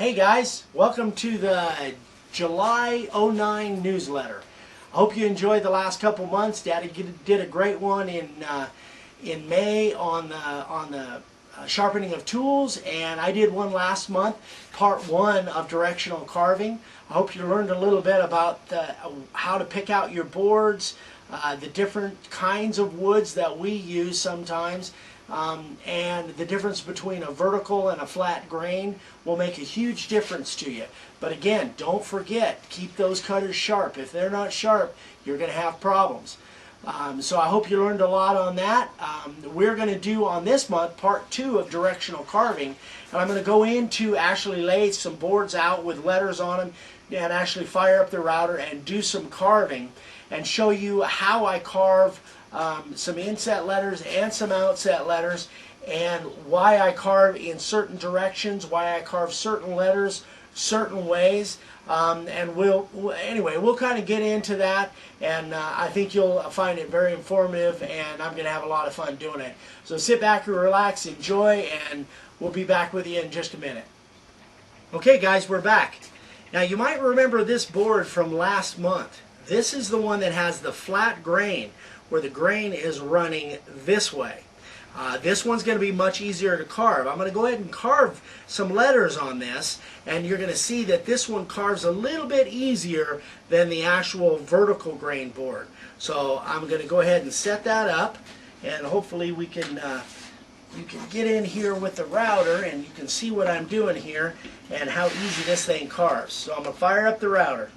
Hey guys, welcome to the July '09 newsletter. I hope you enjoyed the last couple months. Daddy did a great one in May on the sharpening of tools, and I did one last month, part 1 of directional carving. I hope you learned a little bit about how to pick out your boards, the different kinds of woods that we use sometimes, and the difference between a vertical and a flat grain will make a huge difference to you. But again, don't forget, keep those cutters sharp. If they're not sharp, you're going to have problems. So I hope you learned a lot on that. We're going to do on this month part 2 of directional carving, and I'm going to go into actually lay some boards out with letters on them and actually fire up the router and do some carving and show you how I carve some inset letters and some outset letters, and why I carve in certain directions, why I carve certain letters certain ways, and we'll kind of get into that, and I think you'll find it very informative, and I'm going to have a lot of fun doing it. So sit back and relax, enjoy, and we'll be back with you in just a minute. Okay guys, we're back. Now you might remember this board from last month. This is the one that has the flat grain, where the grain is running this way. This one's going to be much easier to carve. I'm going to go ahead and carve some letters on this, and you're going to see that this one carves a little bit easier than the actual vertical grain board. So I'm going to go ahead and set that up, and hopefully we can you can get in here with the router and you can see what I'm doing here and how easy this thing carves. So I'm going to fire up the router.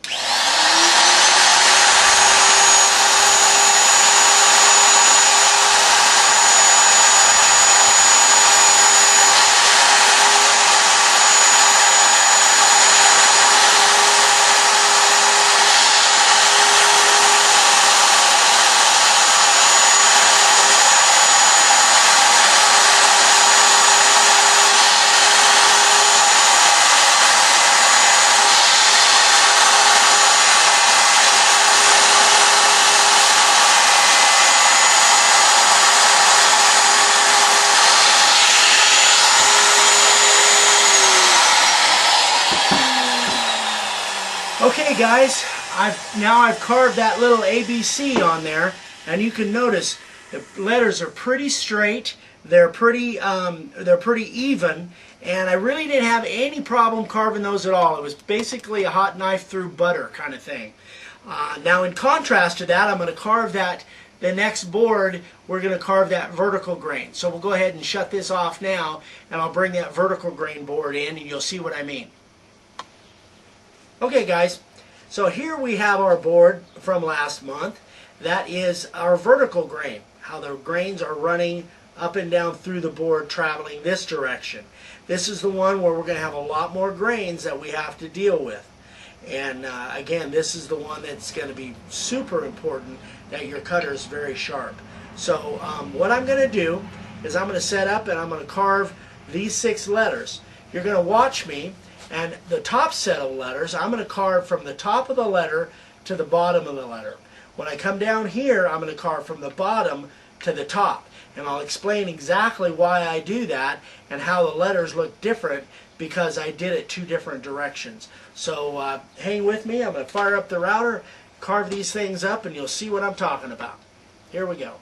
Okay guys, I've carved that little ABC on there, and you can notice the letters are pretty straight, they're pretty even, and I really didn't have any problem carving those at all. It was basically a hot knife through butter kind of thing. Now in contrast to that, I'm going to carve the next board, we're going to carve that vertical grain. So we'll go ahead and shut this off now, and I'll bring that vertical grain board in and you'll see what I mean. Okay guys, so here we have our board from last month. That is our vertical grain, how the grains are running up and down through the board traveling this direction. This is the one where we're going to have a lot more grains that we have to deal with. And again, this is the one that's going to be super important that your cutter is very sharp. So what I'm going to do is I'm going to set up and I'm going to carve these 6 letters. You're going to watch me. And the top set of letters, I'm going to carve from the top of the letter to the bottom of the letter. When I come down here, I'm going to carve from the bottom to the top. And I'll explain exactly why I do that and how the letters look different because I did it 2 different directions. So hang with me. I'm going to fire up the router, carve these things up, and you'll see what I'm talking about. Here we go.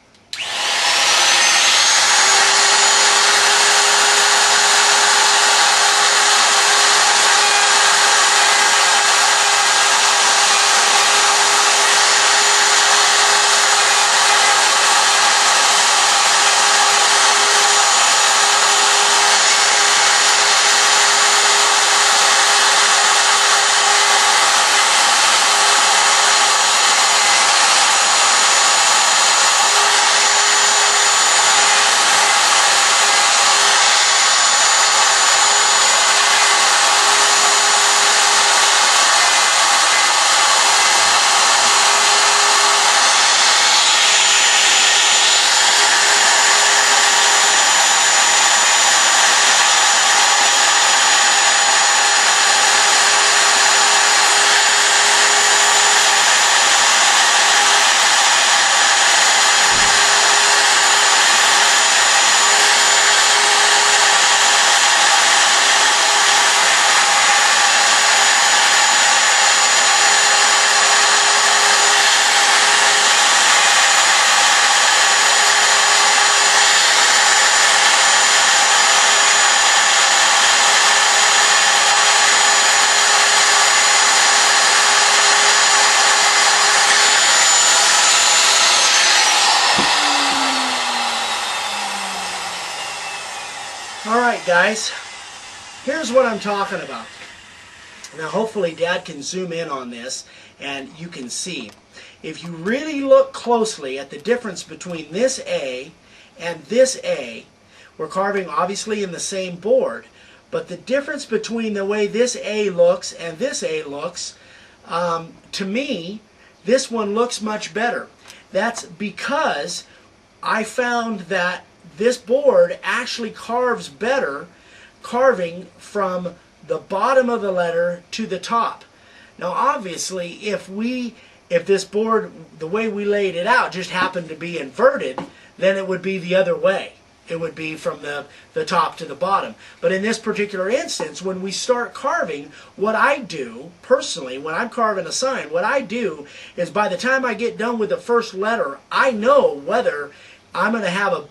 Alright guys, here's what I'm talking about. Now hopefully Dad can zoom in on this and you can see. If you really look closely at the difference between this A and this A, we're carving obviously in the same board, but the difference between the way this A looks and this A looks, to me, this one looks much better. That's because I found that this board actually carves better carving from the bottom of the letter to the top. Now obviously if this board, the way we laid it out, just happened to be inverted, then it would be the other way. It would be from the top to the bottom. But in this particular instance, when we start carving, what I do, personally, when I'm carving a sign, what I do is by the time I get done with the first letter, I know whether I'm going to have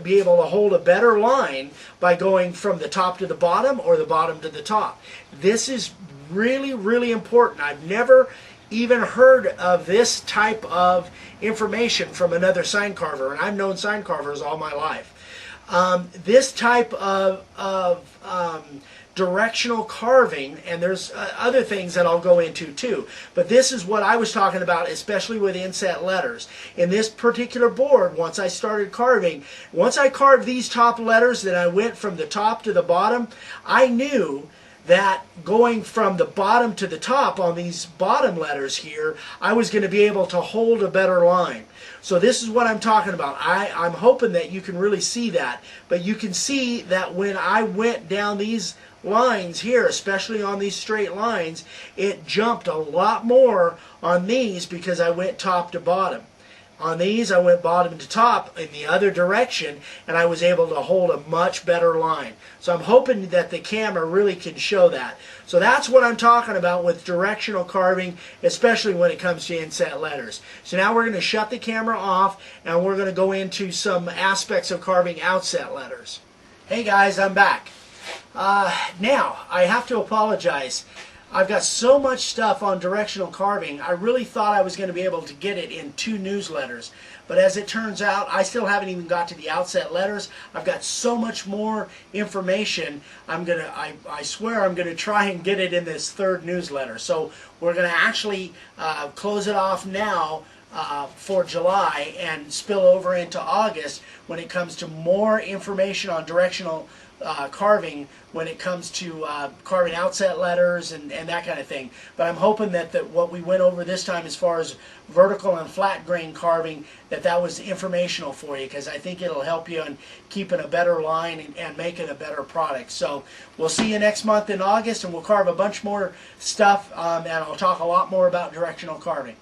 be able to hold a better line by going from the top to the bottom or the bottom to the top. This is really, really important. I've never even heard of this type of information from another sign carver, and I've known sign carvers all my life. This type of directional carving, and there's other things that I'll go into too, but this is what I was talking about, especially with inset letters. In this particular board, once I started carving, once I carved these top letters, then I went from the top to the bottom. I knew that going from the bottom to the top on these bottom letters here, I was going to be able to hold a better line. So this is what I'm talking about. I'm hoping that you can really see that. But you can see that when I went down these lines here, especially on these straight lines, it jumped a lot more on these because I went top to bottom. On these, I went bottom to top in the other direction, and I was able to hold a much better line. So I'm hoping that the camera really can show that. So that's what I'm talking about with directional carving, especially when it comes to inset letters. So now we're going to shut the camera off, and we're going to go into some aspects of carving outset letters. Hey guys, I'm back. Now, I have to apologize. I've got so much stuff on directional carving, I really thought I was going to be able to get it in 2 newsletters. But as it turns out, I still haven't even got to the outset letters. I've got so much more information. I swear I'm going to try and get it in this 3rd newsletter. So we're going to actually close it off now for July and spill over into August when it comes to more information on directional carving, when it comes to carving outset letters and that kind of thing. But I'm hoping that what we went over this time as far as vertical and flat grain carving, that was informational for you, because I think it'll help you in keeping a better line and making a better product. So we'll see you next month in August, and we'll carve a bunch more stuff, and I'll talk a lot more about directional carving.